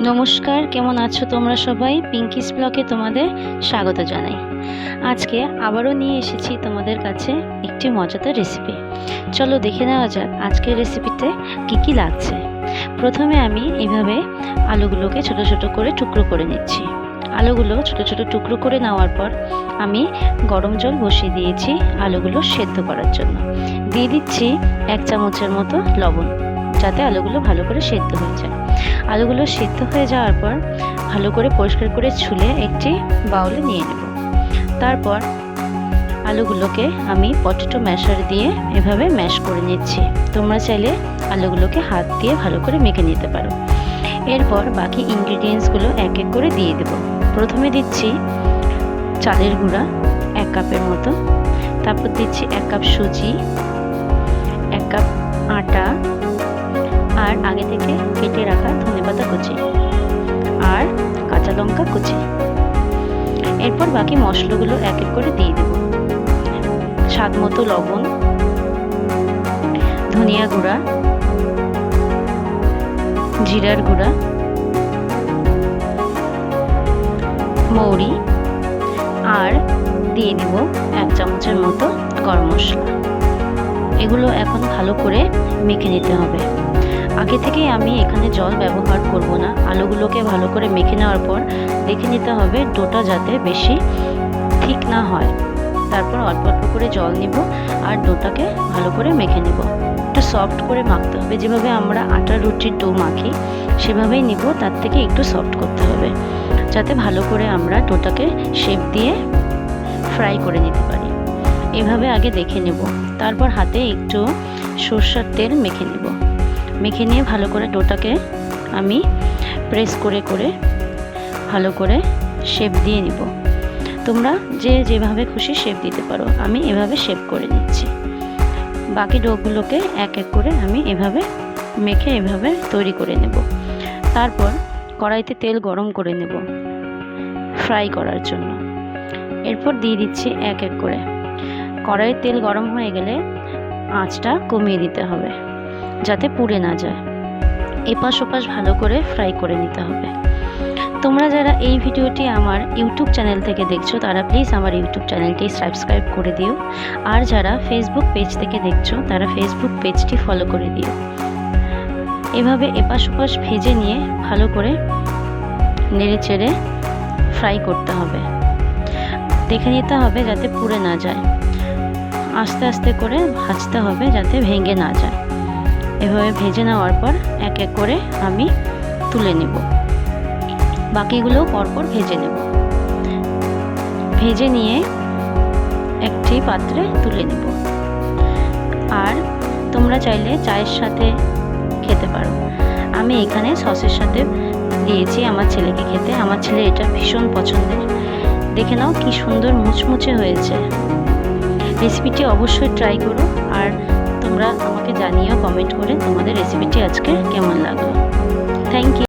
নমস্কার, কেমন আছো তোমরা সবাই? পিঙ্কিস ব্লগে তোমাদের স্বাগত জানাই। আজকে আবারও নিয়ে এসেছি তোমাদের কাছে একটি মজাদার রেসিপি। চলো দেখে নেওয়া যাক আজকের রেসিপিতে কি কি লাগছে। প্রথমে আমি এইভাবে আলুগুলোকে ছোট ছোট করে টুকরো করে নিচ্ছি। আলুগুলো ছোট ছোট টুকরো করে নেওয়ার পর আমি গরম জল বসিয়ে দিয়েছি আলুগুলো সেদ্ধ করার জন্য। দিয়ে দিচ্ছি 1 চামচের মতো লবণ, যাতে আলুগুলো ভালো করে সেদ্ধ হয়ে যায়। আলুগুলো সেদ্ধ হয়ে যাওয়ার পর ভালো করে পরিষ্কার করে ছুলে একটি বাউলে নিয়ে নেব। তারপর আলুগুলোকে আমি পটেটো ম্যাশার দিয়ে এভাবে ম্যাশ করে নিচ্ছি। তোমরা চাইলে আলুগুলোকে হাত দিয়ে ভালো করে মেখে নিতে পারো। এরপর বাকি ইনগ্রিডিয়েন্টসগুলো এক এক করে দিয়ে দেব। প্রথমে দিচ্ছি চালের গুঁড়া 1 কাপের মতো, তারপর দিচ্ছি 1 কাপ সুজি, 1 কাপ আটা, আর আগে থেকে কেটে রাখা ধনেপাতা কুচি আর কাঁচা লঙ্কা কুচি। এরপর বাকি মশলাগুলো এক এক করে দিয়ে দেব। স্বাদ মতো লবণ, ধনিয়া গুঁড়া, জিরার গুঁড়া, মৌরি, আর দিয়ে দিব 1 চামচের মতো গরম মশলা। এগুলো এখন ভালো করে মেখে নিতে হবে। আগে থেকেই আমি এখানে জল ব্যবহার করব না। আলুগুলোকে ভালো করে মেখে নেওয়ার পর দেখে নিতে হবে ডোটা যাতে বেশি ঠিক না হয়। তারপর অল্প অল্প করে জল নিব আর ডোটাকে ভালো করে মেখে নেব। একটু সফট করে মাখতে হবে, যেভাবে আমরা আটার রুটির ডো মাখি সেভাবেই নিব। তার থেকে একটু সফট করতে হবে, যাতে ভালো করে আমরা ডোটাকে শেপ দিয়ে ফ্রাই করে নিতে পারি। এভাবে আগে দেখে নেব। তারপর হাতে একটু সরষের তেল মেখে নেব। মেখে নিয়ে ভালো করে ডোটাকে আমি প্রেস করে করে ভালো করে শেপ দিয়ে নিব। তোমরা যেভাবে খুশি শেপ দিতে পারো, আমি এভাবে শেপ করে নিচ্ছি। বাকি ডোগুলোকে এক এক করে আমি এভাবে মেখে এভাবে তৈরি করে নেব। তারপর কড়াইতে তেল গরম করে নেব ফ্রাই করার জন্য। এরপর দিয়ে দিচ্ছি এক এক করে। কড়াইয়ের তেল গরম হয়ে গেলে আঁচটা কমিয়ে দিতে হবে, যাতে পুড়ে না যায়। এপাশ ওপাশ ভালো করে ফ্রাই করে নিতে হবে। তোমরা যারা এই ভিডিওটি আমার ইউটিউব চ্যানেল থেকে দেখছো তারা প্লিজ আমার ইউটিউব চ্যানেলটি সাবস্ক্রাইব করে দিও। আর যারা ফেসবুক পেজ থেকে দেখছো তারা ফেসবুক পেজটি ফলো করে দিও। এভাবে এপাশ ওপাশ ভেজে নিয়ে ভালো করে নেড়ে চেড়ে ফ্রাই করতে হবে। দেখে নিতে হবে যাতে পুড়ে না যায়। আস্তে আস্তে করে ভাজতে হবে যাতে ভেঙে না যায়। এভাবে ভেজে নেওয়ার পর এক এক করে আমি তুলে নেব। বাকিগুলো পরপর ভেজে নেব। ভেজে নিয়ে একটি পাত্রে তুলে নেব। আর তোমরা চাইলে চায়ের সাথে খেতে পারো। আমি এখানে সসের সাথে দিয়েছি আমার ছেলেকে খেতে। আমার ছেলে এটা ভীষণ পছন্দের। দেখে নাও কি সুন্দর মুচমুচে হয়েছে। রেসিপিটি অবশ্যই ট্রাই করো। আর তোমরা আমাকে জানিও কমেন্ট করে তোমাদের রেসিপিটি আজকে কেমন লাগলো। Thank you.